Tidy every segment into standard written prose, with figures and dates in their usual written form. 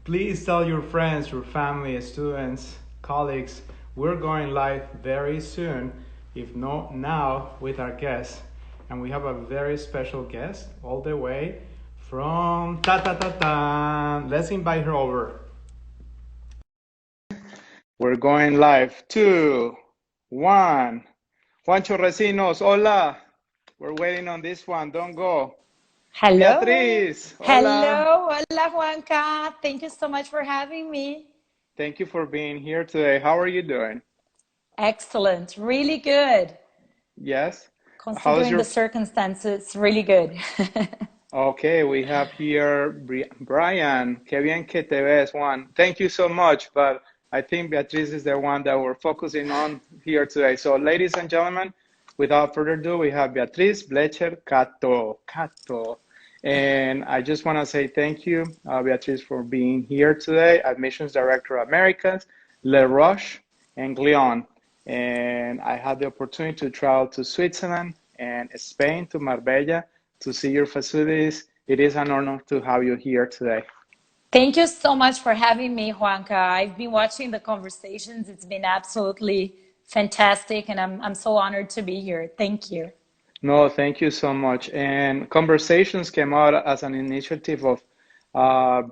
Please tell your friends, your family, students, colleagues, we're going live very soon, if not now, with our guest. And we have a very special guest all the way from ta ta ta ta. Let's invite her over. We're going live. 2, 1. Juancho Recinos, hola. We're waiting on this one. Don't go. Hello. Beatriz, hola. Hello. Hola, Juanca. Thank you so much for having me. Thank you for being here today. How are you doing? Excellent. Really good. Yes. How's Considering the your... circumstances, really good. Okay, we have here Brian. Que bien que te ves, Juan. Thank you so much, but I think Beatriz is the one that we're focusing on here today. So, ladies and gentlemen, without further ado, we have Beatriz Blecher Cato. And I just want to say thank you, Beatriz, for being here today, Admissions Director Americas, Roches, and Glion. And I had the opportunity to travel to Switzerland and Spain, to Marbella, to see your facilities. It is an honor to have you here today. Thank you so much for having me, Juanca. I've been watching the conversations. It's been absolutely fantastic, and I'm so honored to be here. Thank you. No, thank you so much. And conversations came out as an initiative of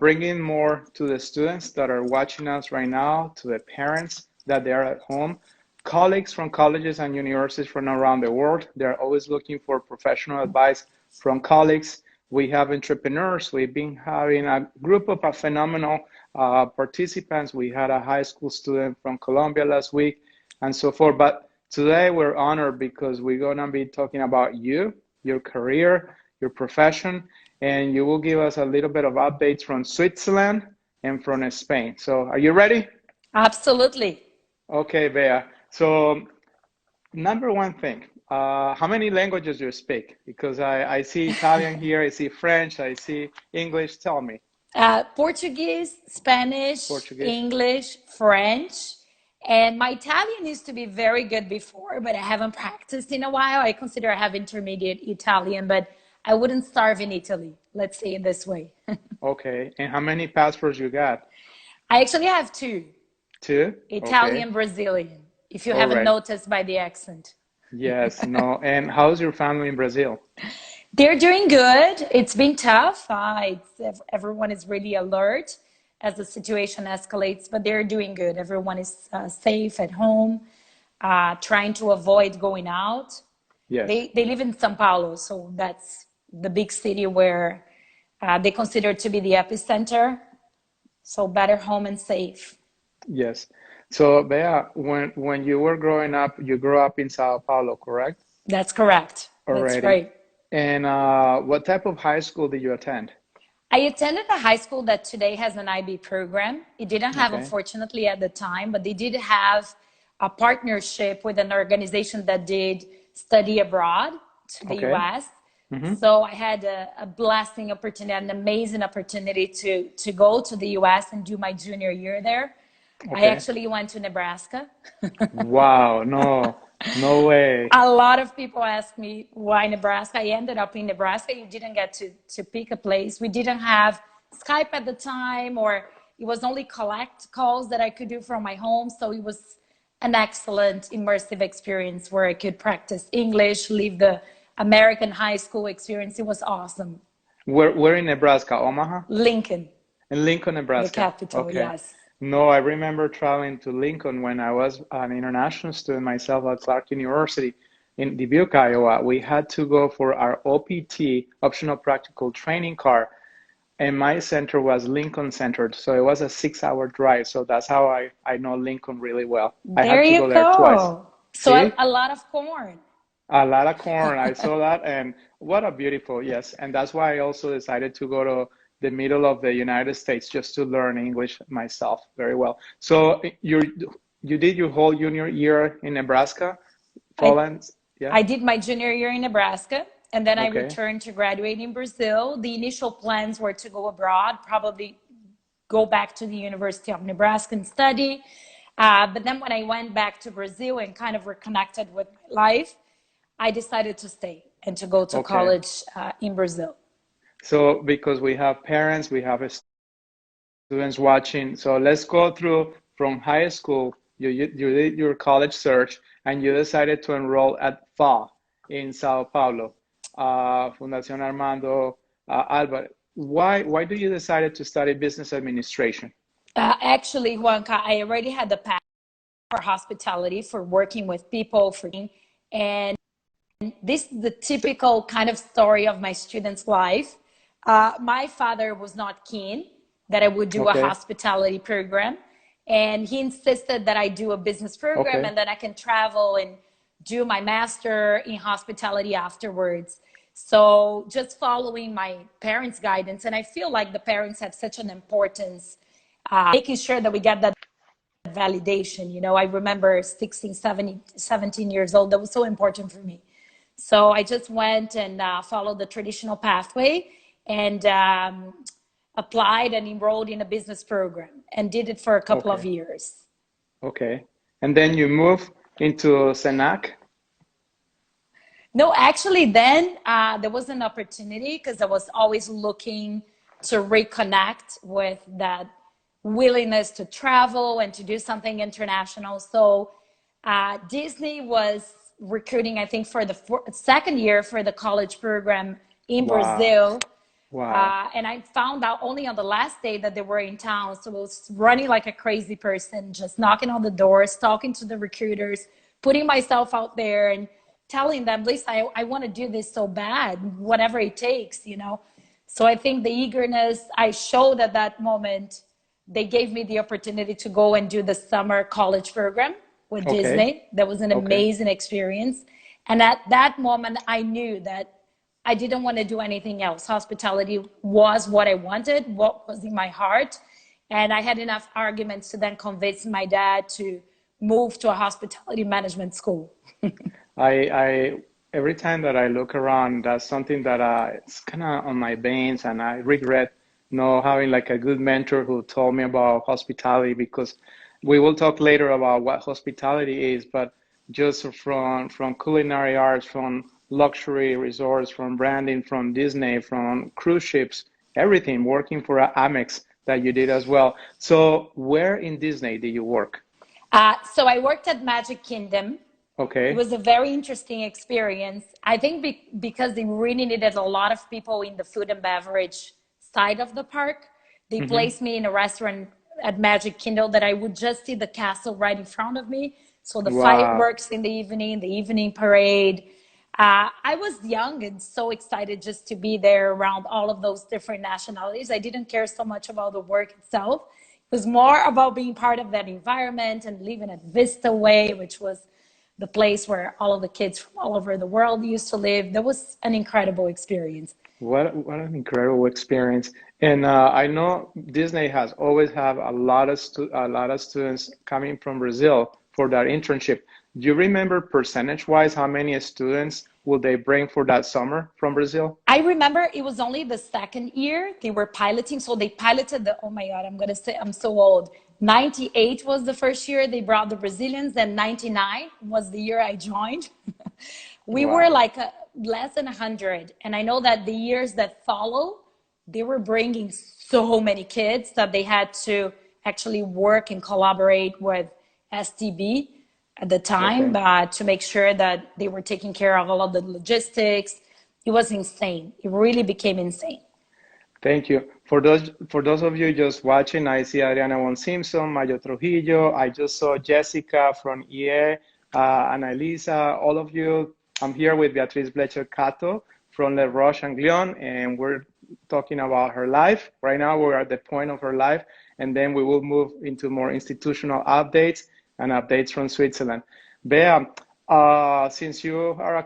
bringing more to the students that are watching us right now, to the parents that they are at home, colleagues from colleges and universities from around the world. They're always looking for professional advice from colleagues. We have entrepreneurs. We've been having a group of phenomenal participants. We had a high school student from Colombia last week and so forth. But today we're honored because we're going to be talking about you, your career, your profession, and you will give us a little bit of updates from Switzerland and from Spain. So are you ready? Absolutely. Okay, Bea. So number one thing, how many languages do you speak? Because I see Italian here, I see French, I see English. Tell me. Portuguese, Spanish, Portuguese. English, French, and my Italian used to be very good before, but I haven't practiced in a while. I consider I have intermediate Italian, but I wouldn't starve in Italy. Let's say it this way. Okay. And how many passports you got? I actually have two, Two? Okay. Italian, Brazilian, if you All haven't right. noticed by the accent. Yes, no. And how's your family in Brazil? They're doing good. It's been tough. Everyone is really alert as the situation escalates, but they're doing good. Everyone is safe at home, trying to avoid going out. Yes. They live in São Paulo, so that's the big city where they consider to be the epicenter. So better home and safe. Yes. So, Bea, when you were growing up, you grew up in Sao Paulo, correct? That's correct. That's Already. right. And what type of high school did you attend? I attended a high school that today has an IB program. It didn't have, Okay. unfortunately, at the time, but they did have a partnership with an organization that did study abroad to the Okay. US. Mm-hmm. So I had a blessing opportunity, an amazing opportunity to go to the US and do my junior year there. I Okay. actually went to Nebraska. Wow. No, no way. A lot of people ask me why Nebraska. I ended up in Nebraska. You didn't get to pick a place. We didn't have Skype at the time, or it was only collect calls that I could do from my home. So it was an excellent immersive experience where I could practice English, live the American high school experience. It was awesome. Where in Nebraska? Omaha? Lincoln, In Lincoln, the Nebraska. capital, Okay. yes. No, I remember traveling to Lincoln when I was an international student myself at Clark University in Dubuque, Iowa. We had to go for our OPT, optional practical training car, and my center was Lincoln centered. So it was a 6 hour drive. So that's how I know Lincoln really well. I There had to you go there twice. go. So See? a lot of corn. A lot of corn. I saw that, and what a beautiful, yes. And that's why I also decided to go to the middle of the United States just to learn English myself very well. So you did your whole junior year in Nebraska, I Poland, yeah? I did my junior year in Nebraska, and then I Okay, returned to graduate in Brazil. The initial plans were to go abroad, probably go back to the University of Nebraska and study. But then when I went back to Brazil and kind of reconnected with my life, I decided to stay and to go to okay. college in Brazil. So because we have parents, we have students watching. So let's go through from high school. You did your college search and you decided to enroll at FA in Sao Paulo, Fundación Armando Alba. Why do you decided to study business administration? Actually, Juanca, I already had the passion for hospitality, for working with people, and this is the typical kind of story of my student's life. My father was not keen that I would do a Okay. hospitality program, and he insisted that I do a business program Okay. and then I can travel and do my master in hospitality afterwards. So just following my parents' guidance, and I feel like the parents have such an importance, making sure that we get that validation. I remember 16, 17 years old. That was so important for me. So I just went and followed the traditional pathway and applied and enrolled in a business program and did it for a couple of Okay. years. Okay. And then you move into Senac. No, actually, then there was an opportunity because I was always looking to reconnect with that willingness to travel and to do something international. So Disney was recruiting, I think, for the second year for the college program in Wow. Brazil. Wow. And I found out only on the last day that they were in town. So I was running like a crazy person, just knocking on the doors, talking to the recruiters, putting myself out there and telling them, listen, I want to do this so bad, whatever it takes. So I think the eagerness I showed at that moment, they gave me the opportunity to go and do the summer college program with Okay. Disney. That was an Okay. amazing experience. And at that moment, I knew that I didn't want to do anything else. Hospitality was what I wanted, what was in my heart. And I had enough arguments to then convince my dad to move to a hospitality management school. I every time that I look around, that's something that it's kind of on my veins, and I regret not having like a good mentor who told me about hospitality because we will talk later about what hospitality is, but just from culinary arts, from luxury resorts, from branding, from Disney, from cruise ships, everything, working for Amex that you did as well. So where in Disney did you work? So I worked at Magic Kingdom. It Okay. was a very interesting experience. I think because they really needed a lot of people in the food and beverage side of the park, they Mm-hmm. placed me in a restaurant at Magic Kingdom that I would just see the castle right in front of me. So the Wow. fireworks in the evening parade. I was young and so excited just to be there around all of those different nationalities. I didn't care so much about the work itself. It was more about being part of that environment and living at Vista Way, which was the place where all of the kids from all over the world used to live. That was an incredible experience. What an incredible experience. And I know Disney has always have a lot of students coming from Brazil for that internship. Do you remember percentage wise how many students will they bring for that summer from Brazil? I remember it was only the second year they were piloting. So they piloted oh my God, I'm going to say I'm so old. 98 was the first year they brought the Brazilians, and 99 was the year I joined. We were Wow. like less than 100. And I know that the years that follow, they were bringing so many kids that they had to actually work and collaborate with STB at the time Okay. to make sure that they were taking care of all of the logistics. It was insane. It really became insane. Thank you. For those of you just watching, I see Adriana Von Simpson, Mayo Trujillo. I just saw Jessica from EA, Annalisa, all of you. I'm here with Beatriz Blecher Cato from the Roches and Glion, and we're talking about her life. Right now, we're at the point of her life, and then we will move into more institutional updates and updates from Switzerland. Bea, since you are a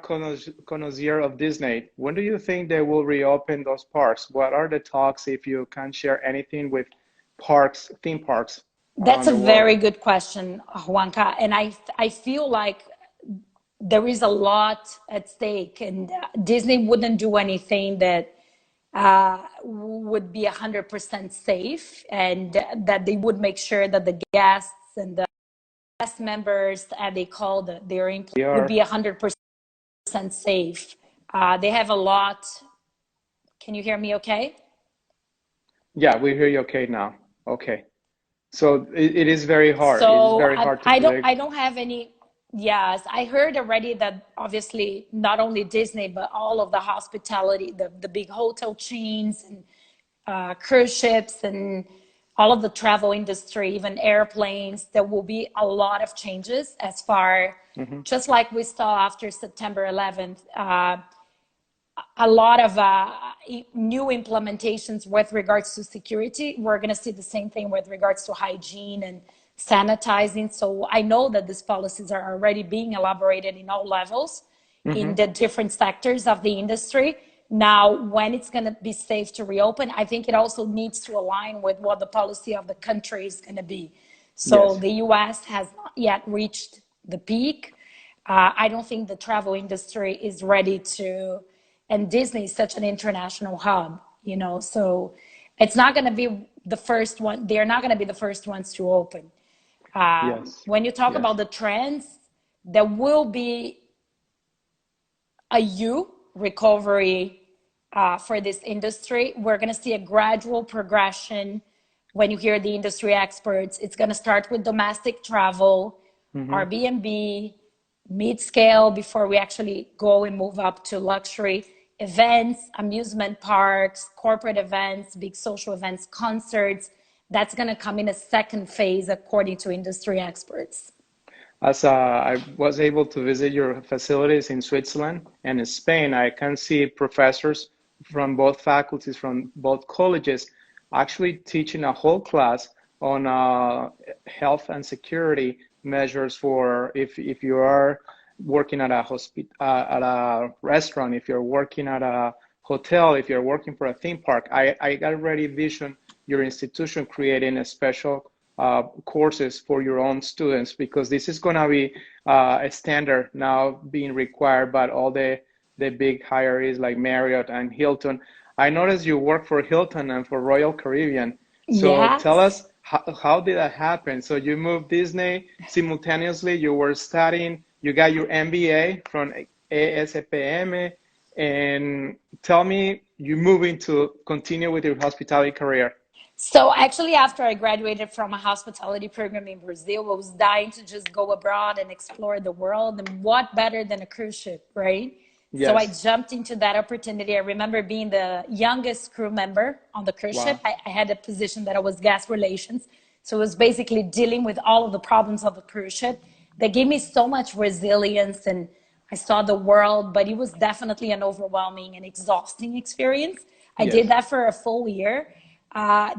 connoisseur of Disney, when do you think they will reopen those parks? What are the talks, if you can share anything with parks, theme parks That's around a the world? very good question, Juanca. And I feel like there is a lot at stake, and Disney wouldn't do anything that would be 100% safe, and that they would make sure that the guests and the cast members, and they call their employees, We would are, be 100% safe. They have a lot. Can you hear me okay? yeah, we hear you okay now. Okay. So it is very hard. It is So very hard to predict. I don't have any. Yes, I heard already that obviously not only Disney but all of the hospitality, the big hotel chains and cruise ships and all of the travel industry, even airplanes, there will be a lot of changes as far, Hmm. just like we saw after September 11th. A lot of new implementations with regards to security. We're going to see the same thing with regards to hygiene and sanitizing. So I know that these policies are already being elaborated in all levels in Hmm. the different sectors of the industry. Now, when it's going to be safe to reopen, I think it also needs to align with what the policy of the country is going to be. So Yes. the US has not yet reached the peak. I don't think the travel industry is ready to, and Disney is such an international hub, you know, so it's not going to be the first one. They're not going to be the first ones to open. Yes. When you talk about Yes. the trends, there will be a U recovery for this industry. We're going to see a gradual progression. When you hear the industry experts, it's going to start with domestic travel, Hmm. Airbnb, mid-scale before we actually go and move up to luxury events, amusement parks, corporate events, big social events, concerts. That's going to come in a second phase according to industry experts. As I was able to visit your facilities in Switzerland and in Spain, I can see professors from both faculties, from both colleges, actually teaching a whole class on health and security measures for if you are working at at a restaurant, if you're working at a hotel, if you're working for a theme park. I already vision your institution creating a special courses for your own students because this is going to be a standard now being required by all the big hierarchies like Marriott and Hilton. I noticed you work for Hilton and for Royal Caribbean. So tell Yes. us how did that happen? So you moved Disney simultaneously, you were studying, you got your MBA from ASPM, and tell me you moving to continue with your hospitality career. So actually, after I graduated from a hospitality program in Brazil, I was dying to just go abroad and explore the world. And what better than a cruise ship, right? So I Yes. jumped into that opportunity. I remember being the youngest crew member on the cruise ship. Wow. I had a position that I was guest relations. So it was basically dealing with all of the problems of the cruise ship. That gave me so much resilience and I saw the world, but it was definitely an overwhelming and exhausting experience. I did Yes. that for a full year.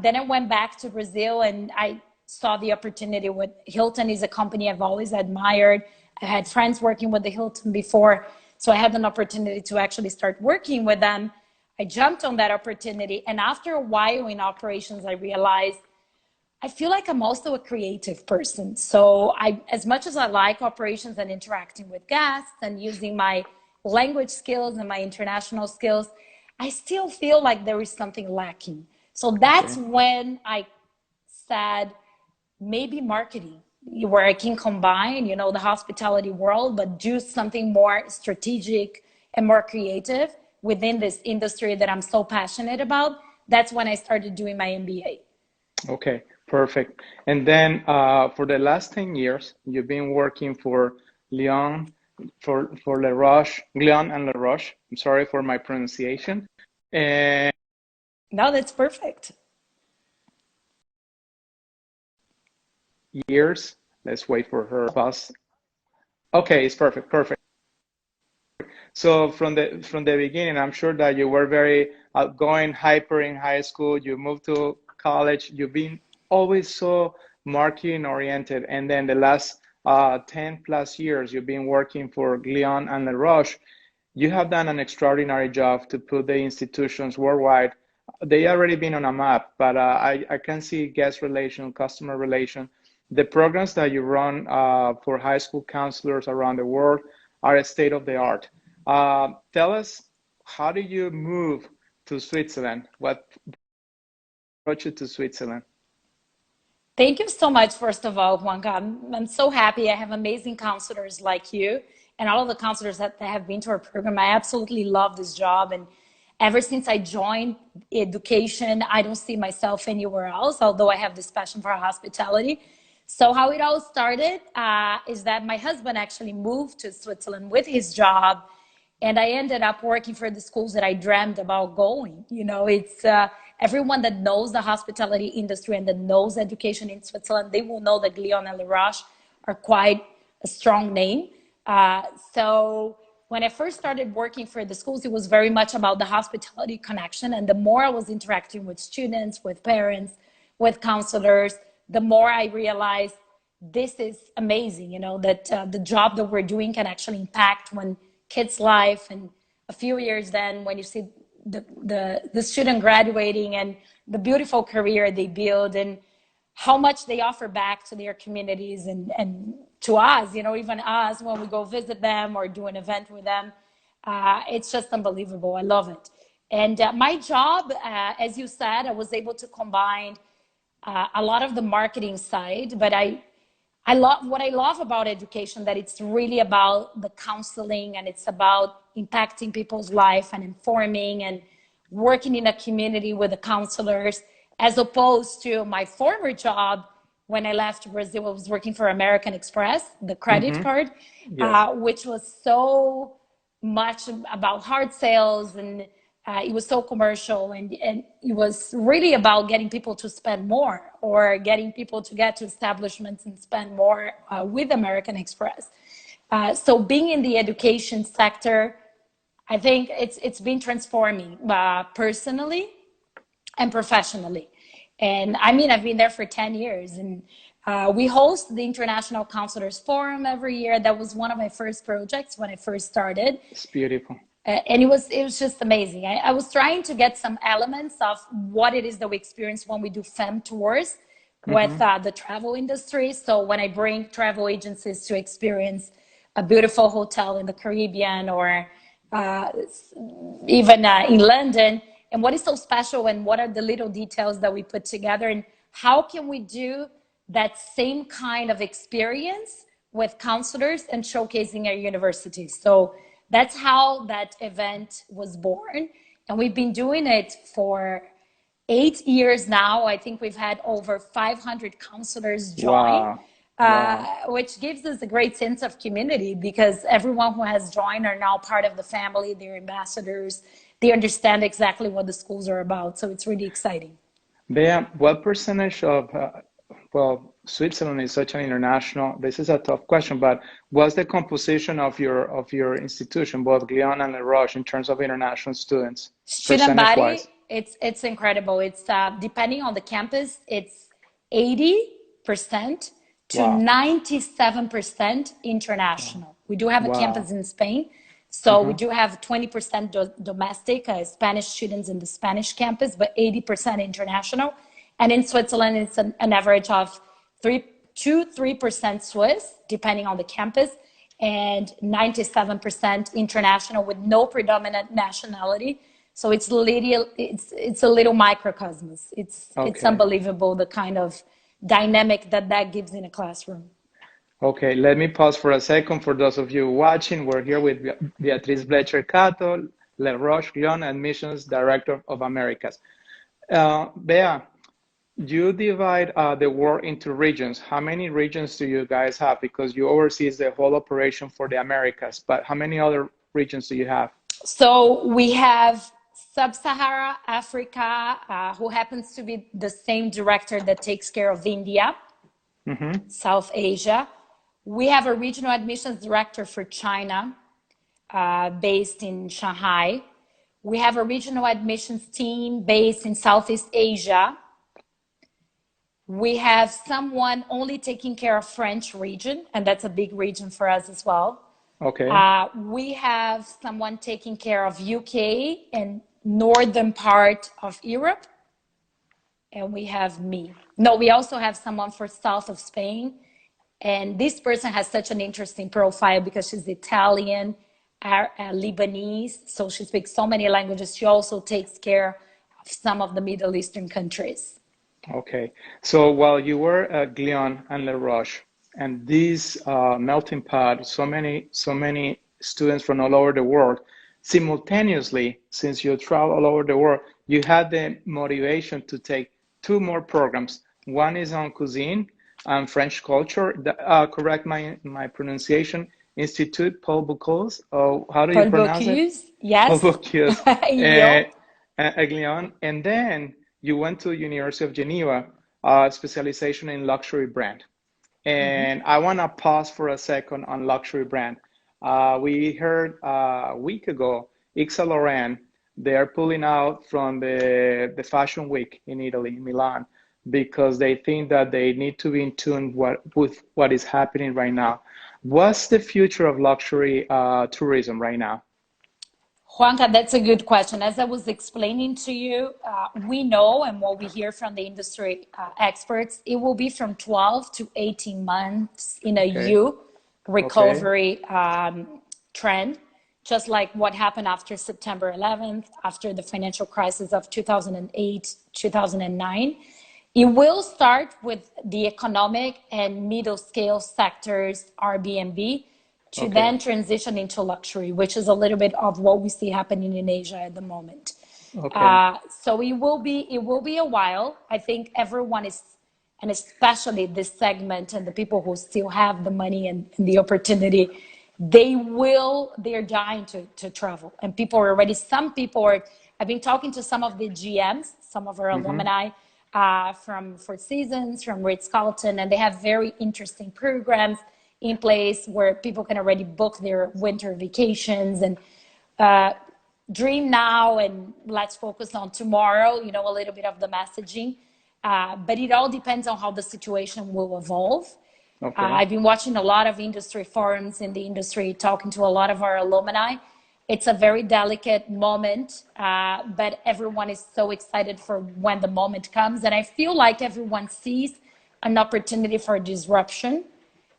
Then I went back to Brazil and I saw the opportunity with Hilton is a company I've always admired. I had friends working with the Hilton before, so I had an opportunity to actually start working with them. I jumped on that opportunity, and after a while in operations, I realized I feel like I'm also a creative person. So as much as I like operations and interacting with guests and using my language skills and my international skills, I still feel like there is something lacking. So that's Okay. when I said, maybe marketing, where I can combine, you know, the hospitality world, but do something more strategic and more creative within this industry that I'm so passionate about. That's when I started doing my MBA. Okay. Perfect. And then for the last 10 years, you've been working for Lyon, for Le Roche, Glion and Le Roche. I'm sorry for my pronunciation. And No, that's perfect. years. Let's wait for her bus. Okay, it's perfect. Perfect. So from the beginning, I'm sure that you were very outgoing, hyper in high school. You moved to college. You've been always so marketing oriented, and then the last 10 plus years, you've been working for Glion and La Roche. You have done an extraordinary job to put the institutions worldwide. They already been on a map, but I can see guest relation, customer relation. The programs that you run for high school counselors around the world are a state of the art. Tell us, how did you move to Switzerland? What brought you to Switzerland? Thank you so much, first of all, Juanca. I'm so happy. I have amazing counselors like you and all of the counselors that have been to our program. I absolutely love this job. And ever since I joined education, I don't see myself anywhere else, although I have this passion for hospitality. So how it all started is that my husband actually moved to Switzerland with his job, and I ended up working for the schools that I dreamed about going. You know, it's everyone that knows the hospitality industry and that knows education in Switzerland, they will know that Glion and Roches are quite a strong name. So when I first started working for the schools, it was very much about the hospitality connection. And the more I was interacting with students, with parents, with counselors, the more I realized this is amazing, you know, that the job that we're doing can actually impact one kid's life. And a few years then, when you see the student graduating and the beautiful career they build and how much they offer back to their communities and to us, you know, even us when we go visit them or do an event with them, it's just unbelievable. I love it. And my job, as you said, I was able to combine a lot of the marketing side, but I love what I love about education, that it's really about the counseling and it's about impacting people's life and informing and working in a community with the counselors, as opposed to my former job. When I left Brazil, I was working for American Express, the credit card, Yes. which was so much about hard sales, and it was so commercial, and it was really about getting people to spend more or getting people to get to establishments and spend more with American Express. So being in the education sector, I think it's been transforming personally and professionally. And I mean, I've been there for 10 years, and we host the International Counselors Forum every year. That was one of my first projects when I first started. It's beautiful. And it was just amazing. I was trying to get some elements of what it is that we experience when we do fem tours with the travel industry. So when I bring travel agencies to experience a beautiful hotel in the Caribbean or even in London, and what is so special and what are the little details that we put together, and how can we do that same kind of experience with counselors and showcasing our universities. So that's how that event was born. And we've been doing it for 8 years now. I think we've had over 500 counselors join, which gives us a great sense of community, because everyone who has joined are now part of the family. They're ambassadors. They understand exactly what the schools are about. So it's really exciting. Bea, what percentage of, well, Switzerland is such an international, this is a tough question, but what's the composition of your institution, both Glion and La Roche, in terms of international students, Student percentage body, wise? it's incredible. It's depending on the campus, it's 80% to Wow. 97% international. We do have a campus Wow. in Spain. So we do have 20% domestic, Spanish students in the Spanish campus, but 80% international. And in Switzerland, it's an average of 3% Swiss, depending on the campus, and 97% international with no predominant nationality. So it's a little microcosmos. It's unbelievable, the kind of dynamic that gives in a classroom. Okay, let me pause for a second. For those of you watching, we're here with Beatriz Blecher Cato, La Roche Glion Admissions Director of Americas. Bea, you divide the work into regions. How many regions do you guys have? Because you oversee the whole operation for the Americas, but how many other regions do you have? So we have Sub-Sahara Africa, who happens to be the same director that takes care of India, South Asia. We have a regional admissions director for China, based in Shanghai. We have a regional admissions team based in Southeast Asia. We have someone only taking care of French region, and that's a big region for us as well. Okay. We have someone taking care of UK and northern part of Europe. And we have me. No, we also have someone for south of Spain. And this person has such an interesting profile because she's Italian, Lebanese, so she speaks so many languages. She also takes care of some of the Middle Eastern countries. Okay. So while you were at Glion and La Roche, and this melting pot, so many students from all over the world, simultaneously, since you travel all over the world, you had the motivation to take two more programs. One is on cuisine and French culture. Correct my pronunciation. Institut Paul Bocuse. Oh, how do you Paul pronounce it? Bocuse, Paul yes. Bocuse. In Lyon. Uh, Glion. And then you went to University of Geneva, specialization in luxury brand. And I want to pause for a second on luxury brand. We heard a week ago, Yves Saint Laurent, they are pulling out from the Fashion Week in Italy, in Milan, because they think that they need to be in tune with what is happening right now. What's the future of luxury tourism right now? Juanca, that's a good question. As I was explaining to you, we know, and what we hear from the industry experts, it will be from 12 to 18 months in a Okay. U Okay. recovery trend, just like what happened after September 11th, after the financial crisis of 2008, 2009. It will start with the economic and middle scale sectors, Airbnb, to Okay. then transition into luxury, which is a little bit of what we see happening in Asia at the moment. Okay. So it will be a while. I think everyone is, and especially this segment and the people who still have the money and the opportunity, they're dying to travel. And people are already, some people are, I've been talking to some of the GMs, some of our alumni from Four Seasons, from Ritz-Carlton, and they have very interesting programs in place where people can already book their winter vacations and dream now and let's focus on tomorrow, you know, a little bit of the messaging. But it all depends on how the situation will evolve. Okay. I've been watching a lot of industry forums in the industry, talking to a lot of our alumni. It's a very delicate moment, but everyone is so excited for when the moment comes. And I feel like everyone sees an opportunity for disruption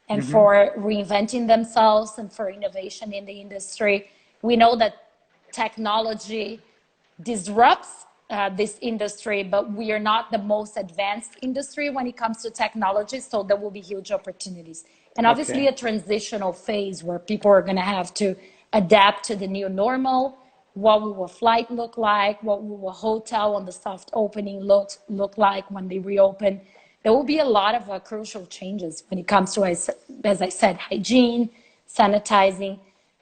and for reinventing themselves and for innovation in the industry. We know that technology disrupts this industry, but we are not the most advanced industry when it comes to technology, so there will be huge opportunities. And obviously Okay. a transitional phase where people are going to have to adapt to the new normal. What will a flight look like? What will a hotel on the soft opening look like when they reopen? There will be a lot of crucial changes when it comes to, as I said, hygiene, sanitizing,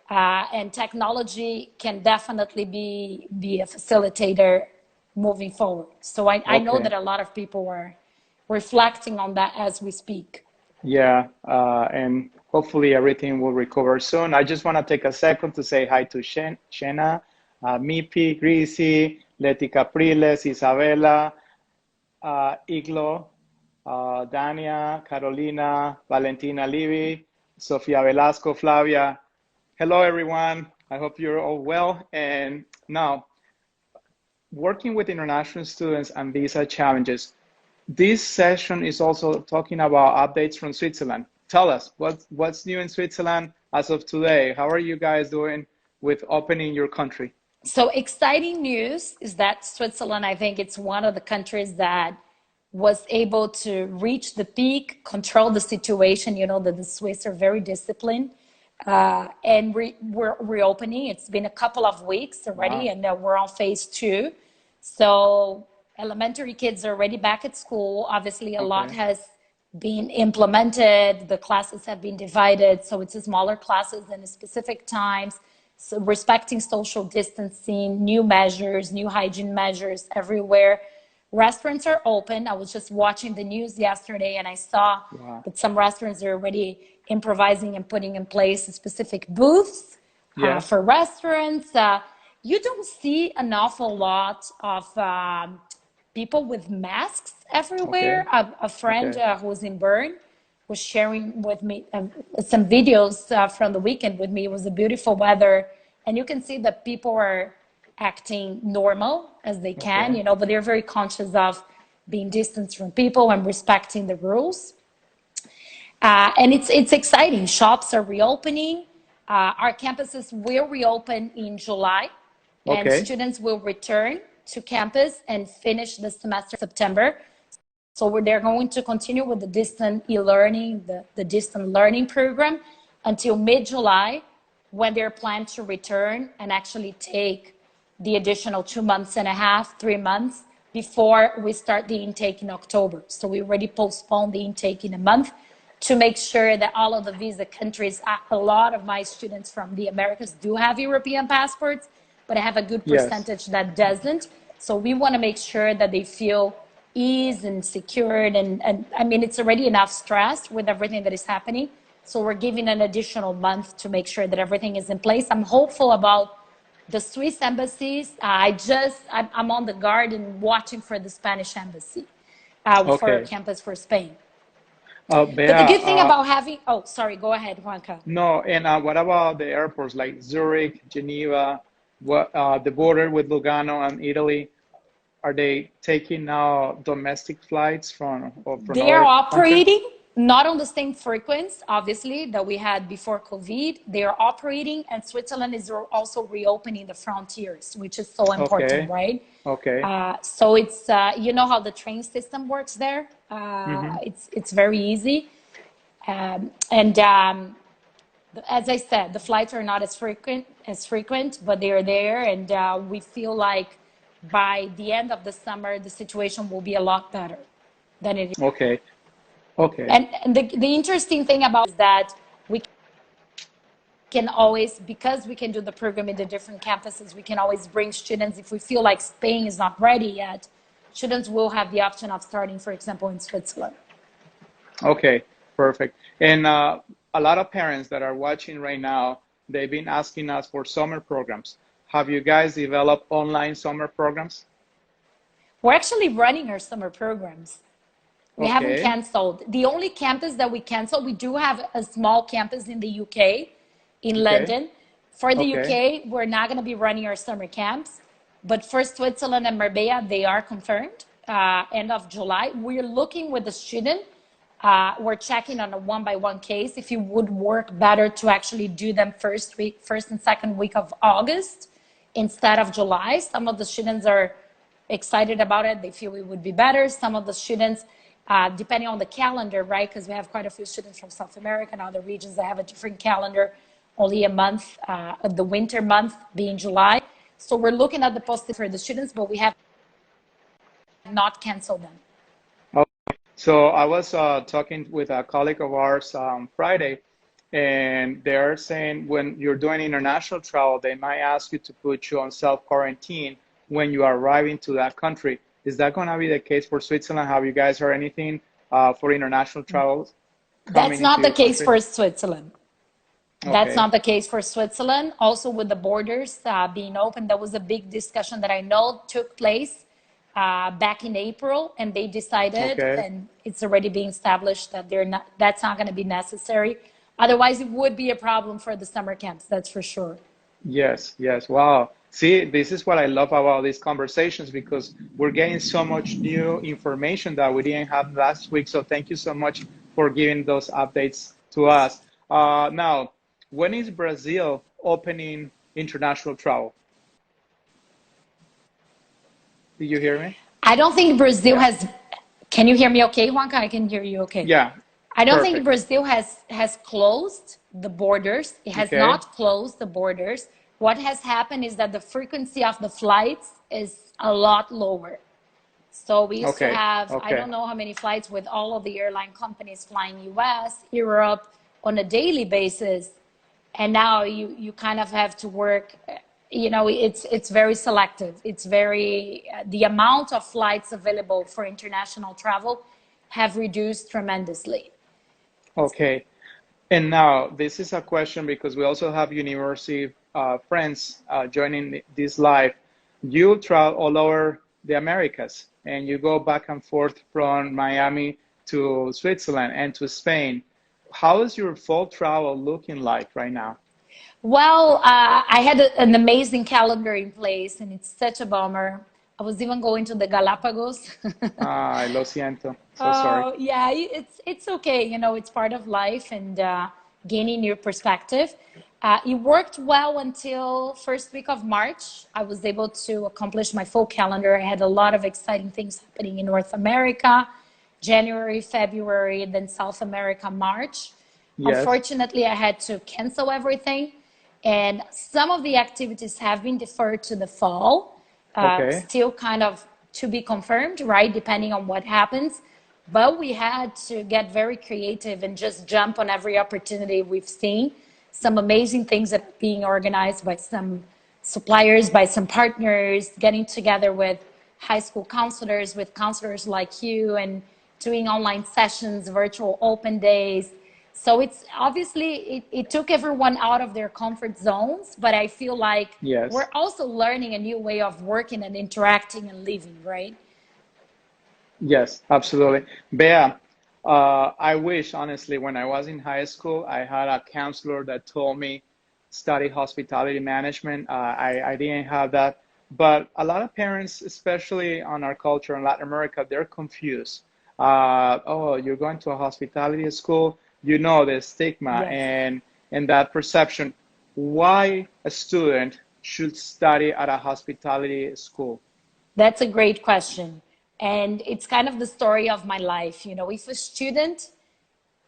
and technology can definitely be a facilitator moving forward. So I know Okay. that a lot of people are reflecting on that as we speak. Yeah, and hopefully everything will recover soon. I just want to take a second to say hi to Shena, Mipi, Greasy, Leti Capriles, Isabella, Iglo, Dania, Carolina, Valentina Livi, Sofia Velasco, Flavia. Hello, everyone. I hope you're all well. And now, working with international students and visa challenges, this session is also talking about updates from Switzerland. Tell us what's new in Switzerland as of today. How are you guys doing with opening your country? So exciting news is that Switzerland, I think it's one of the countries that was able to reach the peak, control the situation. You know that the Swiss are very disciplined, and we're reopening. It's been a couple of weeks already, Wow. and we're on phase 2. So elementary kids are already back at school. Obviously, a lot Okay. has been implemented. The classes have been divided, so it's smaller classes and specific times. So respecting social distancing, new measures, new hygiene measures everywhere. Restaurants are open. I was just watching the news yesterday and I saw Wow. that some restaurants are already improvising and putting in place specific booths Yeah. for restaurants. You don't see an awful lot of people with masks everywhere. Okay. A friend Okay. who's in Bern was sharing with me some videos from the weekend with me. It was a beautiful weather, and you can see that people are acting normal as they can, Okay. you know, but they're very conscious of being distanced from people and respecting the rules. And it's exciting. Shops are reopening. Our campuses will reopen in July, and Okay. students will return to campus and finish the semester in September. So they're going to continue with the distant e-learning, the distant learning program until mid-July, when they're planned to return and actually take the additional 2.5 months, 3 months before we start the intake in October. So we already postponed the intake in a month to make sure that all of the visa countries, a lot of my students from the Americas do have European passports, but I have a good Yes. percentage that doesn't. So we want to make sure that they feel ease and secured. And I mean, it's already enough stress with everything that is happening. So we're giving an additional month to make sure that everything is in place. I'm hopeful about the Swiss embassies. I'm on the guard and watching for the Spanish embassy for a Okay. campus for Spain. Bea, But the good thing about having, oh, sorry, go ahead, Juanca. no, and what about the airports like Zurich, Geneva, the border with Lugano and Italy? Are they taking now domestic flights from They are other countries? operating not on the same frequency, obviously, that we had before COVID. They are operating, and Switzerland is also reopening the frontiers, which is so important, Okay. right? Okay. So it's you know how the train system works there. Mm-hmm. It's very easy, and as I said, the flights are not as frequent, but they are there, and we feel like by the end of the summer, the situation will be a lot better than it is. Okay. Okay. And the interesting thing about is that we can always, because we can do the program in the different campuses, we can always bring students. If we feel like Spain is not ready yet, students will have the option of starting, for example, in Switzerland. Okay. Perfect. And a lot of parents that are watching right now, they've been asking us for summer programs. Have you guys developed online summer programs? We're actually running our summer programs. We haven't Okay. canceled. The only campus that we canceled, we do have a small campus in the UK, in Okay. London. For the Okay. UK, we're not going to be running our summer camps. But for Switzerland and Marbella, they are confirmed end of July. We're looking with the student. We're checking on a one-by-one case if it would work better to actually do them first and second week of August instead of July. Some of the students are excited about it. They feel it would be better. Some of the students, depending on the calendar, right? Because we have quite a few students from South America and other regions that have a different calendar, only a month, the winter month being July. So we're looking at the possibility for the students, but we have not canceled them. So I was talking with a colleague of ours on Friday, and they're saying when you're doing international travel, they might ask you to put you on self-quarantine when you are arriving to that country. Is that going to be the case for Switzerland? Have you guys heard anything for international travel That's coming into not the your case country? for Switzerland. That's Okay. not the case for Switzerland. Also, with the borders being open, there was a big discussion that I know took place back in April, and they decided, Okay. and it's already being established that that's not going to be necessary. Otherwise, it would be a problem for the summer camps. That's for sure. Yes, yes. Wow. See, this is what I love about these conversations because we're getting so much new information that we didn't have last week. So thank you so much for giving those updates to us. Now, when is Brazil opening international travel? Did you hear me? I don't think Brazil Yeah. has. Can you hear me okay, Juanca? I can hear you okay. Yeah. I don't think Perfect. Brazil has closed the borders. It has Okay. not closed the borders. What has happened is that the frequency of the flights is a lot lower. So we used to Okay. have, I Okay. don't know how many flights with all of the airline companies flying US, Europe on a daily basis. And now you kind of have to work, it's very selective. It's very, the amount of flights available for international travel have reduced tremendously. Okay. And now this is a question because we also have university friends joining this live. You travel all over the Americas and you go back and forth from Miami to Switzerland and to Spain. How is your fall travel looking like right now? Well, I had an amazing calendar in place, and it's such a bummer. I was even going to the Galapagos. Ay, lo siento. So sorry. Oh, yeah, it's okay. It's part of life and gaining new perspective. It worked well until first week of March. I was able to accomplish my full calendar. I had a lot of exciting things happening in North America, January, February, then South America, March. Yes. Unfortunately, I had to cancel everything. And some of the activities have been deferred to the fall, Okay. still kind of to be confirmed, right? Depending on what happens. But we had to get very creative and just jump on every opportunity we've seen. Some amazing things that are being organized by some suppliers, by some partners, getting together with high school counselors, with counselors like you, and doing online sessions, virtual open days. So it's obviously, it took everyone out of their comfort zones, but I feel like we're Yes. also learning a new way of working and interacting and living, right? Yes, absolutely. Bea, I wish, honestly, when I was in high school, I had a counselor that told me study hospitality management. I didn't have that. But a lot of parents, especially on our culture in Latin America, they're confused. Oh, you're going to a hospitality school, you know the stigma Yes. and that perception. Why a student should study at a hospitality school? That's a great question. And it's kind of the story of my life. You know, if a student,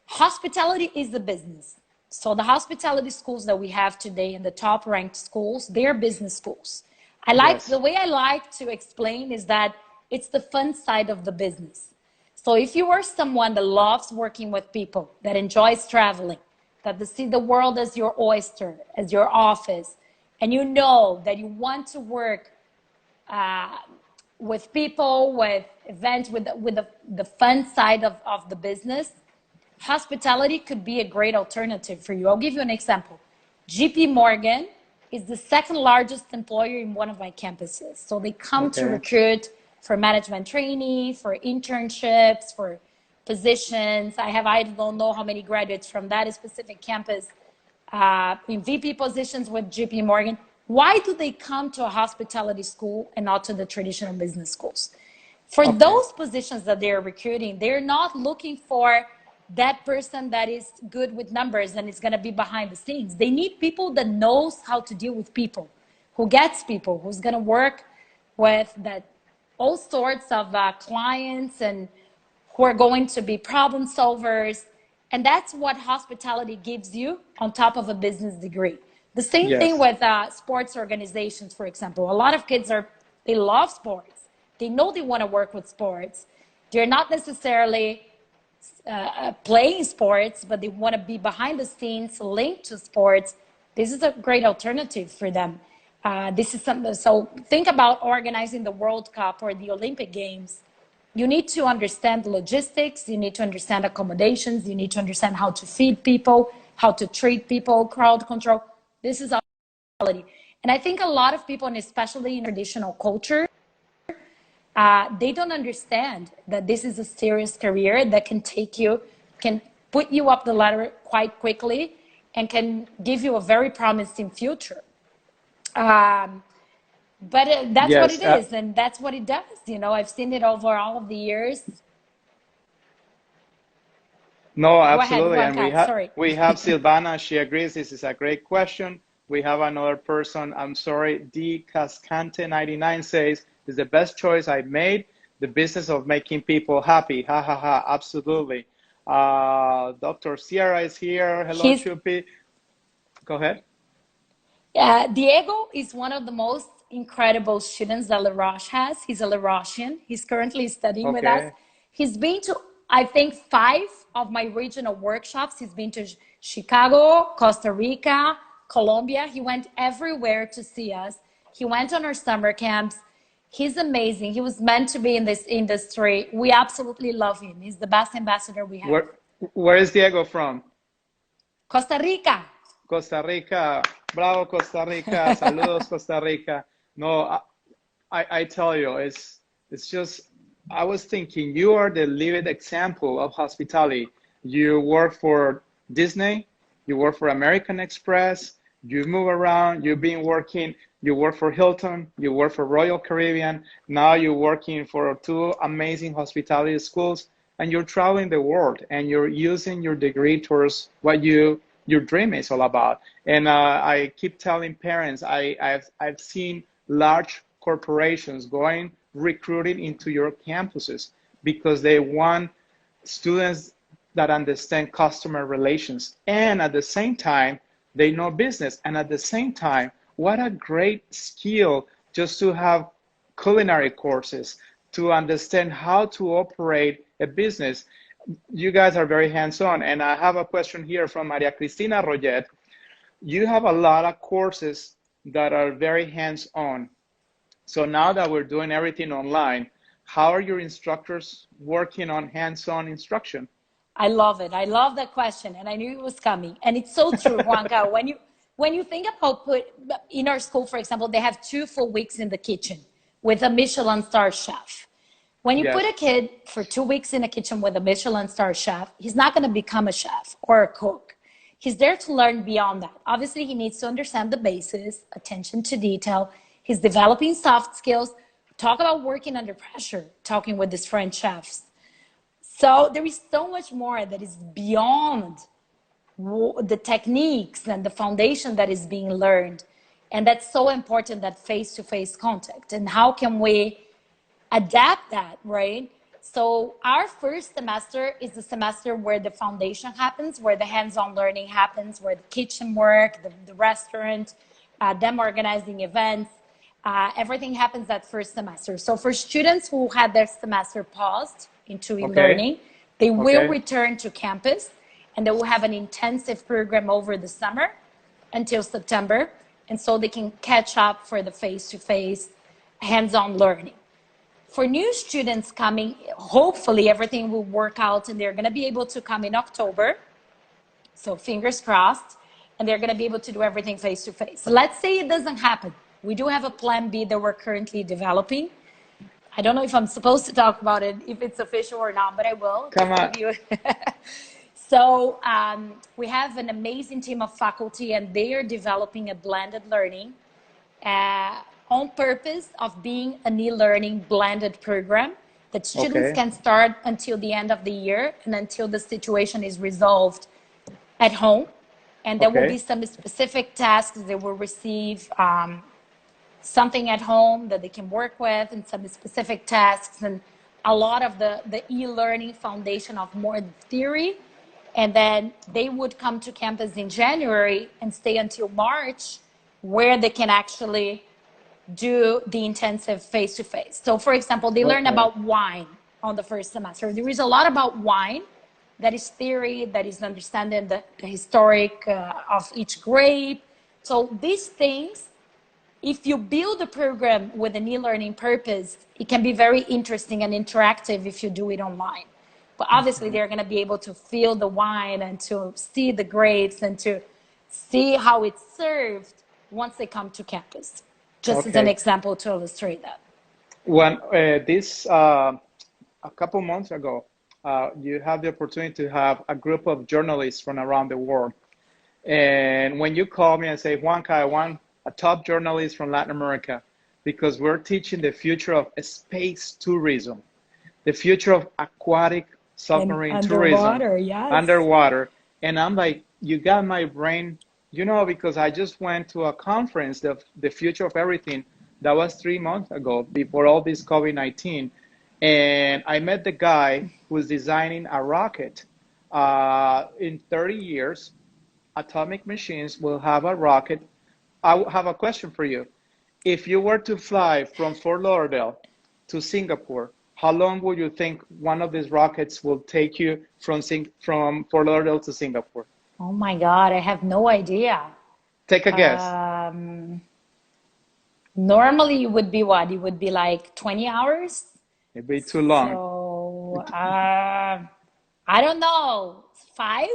hospitality is the business. So the hospitality schools that we have today in the top ranked schools, they're business schools. The Yes. way I like to explain is that it's the fun side of the business. So if you are someone that loves working with people, that enjoys traveling, that they see the world as your oyster, as your office, and you know that you want to work uh, with people, with events, the fun side of the business, hospitality could be a great alternative for you. I'll give you an example. JP Morgan is the second largest employer in one of my campuses. So they come to Okay. recruit for management training, for internships, for positions. I don't know how many graduates from that specific campus in VP positions with JP Morgan. Why do they come to a hospitality school and not to the traditional business schools? For Okay. those positions that they're recruiting, they're not looking for that person that is good with numbers and is going to be behind the scenes. They need people that knows how to deal with people, who gets people, who's going to work with that all sorts of clients and who are going to be problem solvers. And that's what hospitality gives you on top of a business degree. The same thing Yes. with sports organizations, for example. A lot of kids they love sports. They know they want to work with sports. They're not necessarily playing sports, but they want to be behind the scenes linked to sports. This is a great alternative for them. This is something. So think about organizing the World Cup or the Olympic Games. You need to understand logistics. You need to understand accommodations. You need to understand how to feed people, how to treat people, crowd control. This is reality. And I think a lot of people, and especially in traditional culture, they don't understand that this is a serious career that can put you up the ladder quite quickly and can give you a very promising future. Um, but that's what Yes. it is, and that's what it does. You know, I've seen it over all of the years. No, Go ahead, absolutely. Juan And Cat. Sorry. we have Silvana. She agrees. This is a great question. We have another person. I'm sorry. D Cascante 99 says, "Is the best choice I made. The business of making people happy." Ha ha ha. Absolutely. Dr. Sierra is here. Hello, He's Chupi. Go ahead. Diego is one of the most incredible students that La Roche has. He's a La Rochian. He's currently studying with us. Okay. He's been to, I think, 5 of my regional workshops. He's been to Chicago, Costa Rica, Colombia. He went everywhere to see us. He went on our summer camps. He's amazing. He was meant to be in this industry. We absolutely love him. He's the best ambassador we have. Where where is Diego from? Costa Rica. Costa Rica. Bravo, Costa Rica. Saludos, Costa Rica. No, I tell you, it's just I was thinking you are the living example of hospitality. You work for Disney, you work for American Express, you move around, you've been working, you work for Hilton, you work for Royal Caribbean, now you're working for two amazing hospitality schools, and you're traveling the world and you're using your degree towards what your dream is all about. And I keep telling parents, I've seen large corporations going recruiting into your campuses because they want students that understand customer relations. And at the same time, they know business. And at the same time, what a great skill just to have culinary courses to understand how to operate a business. You guys are very hands-on. And I have a question here from Maria Cristina Roget. You have a lot of courses that are very hands-on. So now that we're doing everything online, how are your instructors working on hands-on instruction? I love it. I love that question, and I knew it was coming. And it's so true, Juanca. When you think about in our school, for example, they have 2 full weeks in the kitchen with a Michelin star chef. When you put a Yes. kid for 2 weeks in a kitchen with a Michelin star chef, he's not going to become a chef or a cook. He's there to learn beyond that. Obviously, he needs to understand the basis, attention to detail. He's developing soft skills. Talk about working under pressure, talking with these French chefs. So there is so much more that is beyond the techniques and the foundation that is being learned. And that's so important, that face-to-face contact. And how can we adapt that, right? So our first semester is the semester where the foundation happens, where the hands-on learning happens, where the kitchen work, the restaurant, them organizing events, everything happens that first semester. So for students who had their semester paused into e-learning, they will return to campus, and they will have an intensive program over the summer until September. And so they can catch up for the face-to-face hands-on learning. For new students coming, hopefully everything will work out and they're going to be able to come in October. So fingers crossed. And they're going to be able to do everything face-to-face. Let's say it doesn't happen. We do have a plan B that we're currently developing. I don't know if I'm supposed to talk about it, if it's official or not, but I will. Come on. So we have an amazing team of faculty, and they are developing a blended learning on purpose of being an e-learning blended program that students can start until the end of the year and until the situation is resolved at home. And there will be some specific tasks. They will receive something at home that they can work with, and some specific tasks, and a lot of the e-learning foundation of more theory. And then they would come to campus in January and stay until March, where they can actually do the intensive face-to-face. So for example, they learn about wine on the first semester. There is a lot about wine. That is theory, that is understanding the historic of each grape. So these things, if you build a program with an e-learning purpose, it can be very interesting and interactive if you do it online. But obviously they're going to be able to feel the wine and to see the grapes and to see how it's served once they come to campus. Just as an example to illustrate that. When a couple months ago, you have the opportunity to have a group of journalists from around the world. And when you call me and say, Juanca, I want a top journalist from Latin America, because we're teaching the future of space tourism, the future of aquatic submarine tourism, underwater. And I'm like, you got my brain, you know, because I just went to a conference, the future of everything, that was 3 months ago, before all this COVID-19. And I met the guy who's designing a rocket. In 30 years, Atomic Machines will have a rocket. I have a question for you. If you were to fly from Fort Lauderdale to Singapore, how long would you think one of these rockets will take you from Fort Lauderdale to Singapore? Oh my God, I have no idea. Take a guess. Normally it would be what? It would be like 20 hours? It'd be too long. So, I don't know, 5?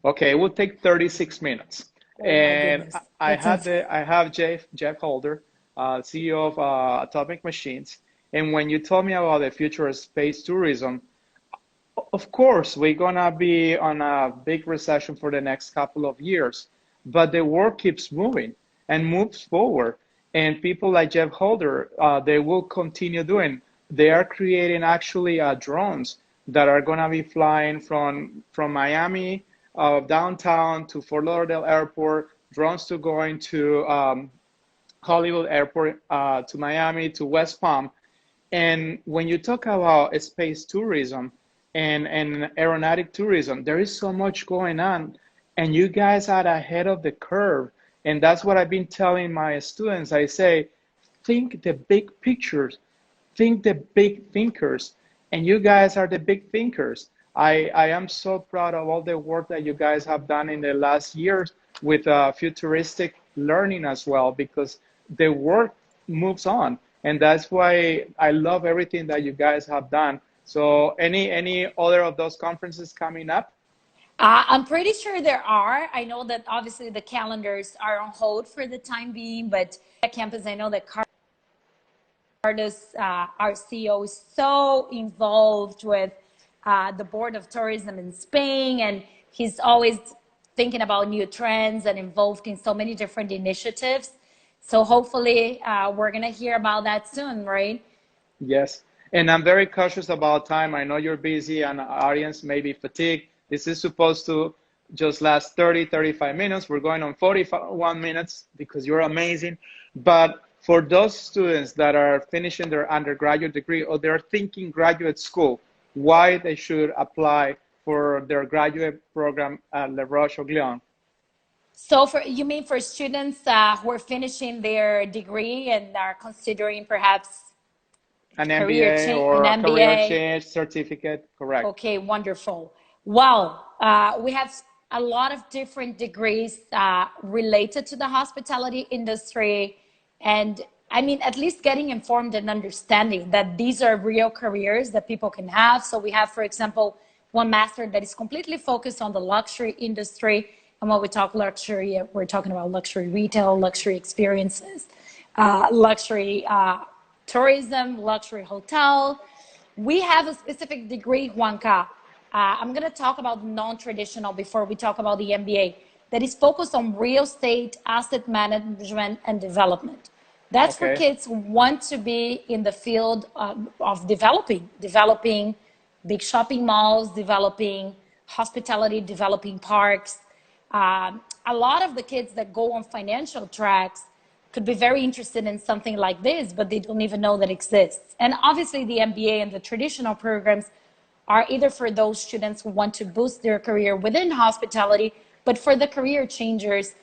Okay, it will take 36 minutes. Oh and I have Jeff Holder, CEO of Atomic Machines. And when you told me about the future of space tourism, of course, we're gonna be on a big recession for the next couple of years, but the world keeps moving and moves forward. And people like Jeff Holder, they will continue doing. They are creating actually drones that are gonna be flying from Miami, downtown to Fort Lauderdale Airport, drones to going to Hollywood Airport, to Miami, to West Palm. And when you talk about space tourism and aeronautic tourism, there is so much going on. and you guys are ahead of the curve. And that's what I've been telling my students. I say, think the big pictures, think the big thinkers, and you guys are the big thinkers. I am so proud of all the work that you guys have done in the last years with futuristic learning as well, because the work moves on, and that's why I love everything that you guys have done. So, any other of those conferences coming up? I'm pretty sure there are. I know that obviously the calendars are on hold for the time being, but at campus, I know that Carlos, our CEO, is so involved with the Board of Tourism in Spain, and he's always thinking about new trends and involved in so many different initiatives. So hopefully, we're gonna hear about that soon, right? Yes. And I'm very cautious about time. I know you're busy and the audience may be fatigued. This is supposed to just last 30, 35 minutes. We're going on 41 minutes because you're amazing. But for those students that are finishing their undergraduate degree or they're thinking graduate school, why they should apply for their graduate program at Le Roche or Glion? So for you mean for students who are finishing their degree and are considering perhaps An career MBA change, an or a career MBA? change certificate, correct. Okay, wonderful. Well, we have a lot of different degrees related to the hospitality industry. And I mean, at least getting informed and understanding that these are real careers that people can have. So we have, for example, one master that is completely focused on the luxury industry. And when we talk luxury, we're talking about luxury retail, luxury experiences, luxury tourism, luxury hotel. We have a specific degree, Juanca. I'm going to talk about non-traditional before we talk about the MBA that is focused on real estate, asset management, and development. That's for Okay. kids who want to be in the field of developing big shopping malls, developing hospitality, developing parks. A lot of the kids that go on financial tracks could be very interested in something like this, but they don't even know that exists. And obviously the MBA and the traditional programs are either for those students who want to boost their career within hospitality, but for the career changers,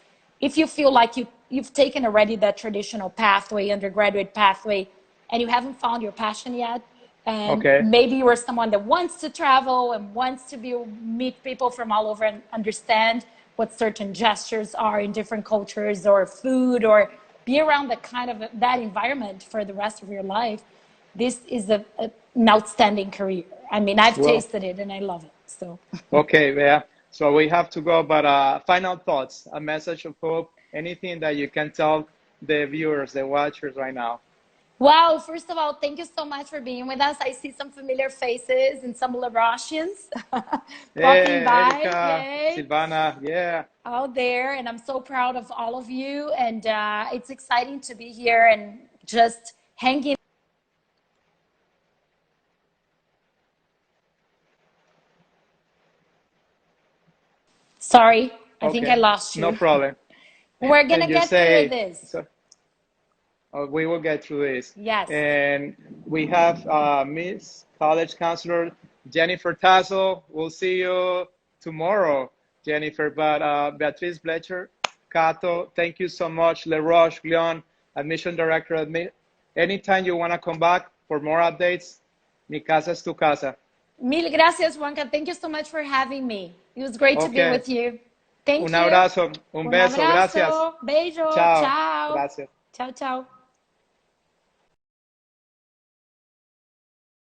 if you feel like you've taken already that traditional pathway, undergraduate pathway, and you haven't found your passion yet, and Okay. maybe you are someone that wants to travel and wants to meet people from all over and understand what certain gestures are in different cultures or food, or be around that environment for the rest of your life, this is an outstanding career. I mean, I've Well, tasted it and I love it. So, okay, yeah. So we have to go, but final thoughts, a message of hope, anything that you can tell the viewers, the watchers right now. well, first of all, thank you so much for being with us. I see some familiar faces and some Roches walking Hey, by. Erika, Yay. Silvana, yeah. Out there. And I'm so proud of all of you. And it's exciting to be here and just hanging. Sorry, I think I Okay, lost no you. problem. We're going to And you get through say, this. so we will get through this. Yes. And we have Miss College Counselor Jennifer Tasso. We'll see you tomorrow, Jennifer. But Beatriz, Blecher, Cato, thank you so much. Le Roche, Glion, Admission Director. Anytime you want to come back for more updates, mi casa es tu casa. Mil gracias, Juanca. Thank you so much for having me. It was great to be Okay. with you. Thank Un you. abrazo, un Un beso, gracias. abrazo. Beijo. Chao. Ciao. Gracias. Ciao, ciao.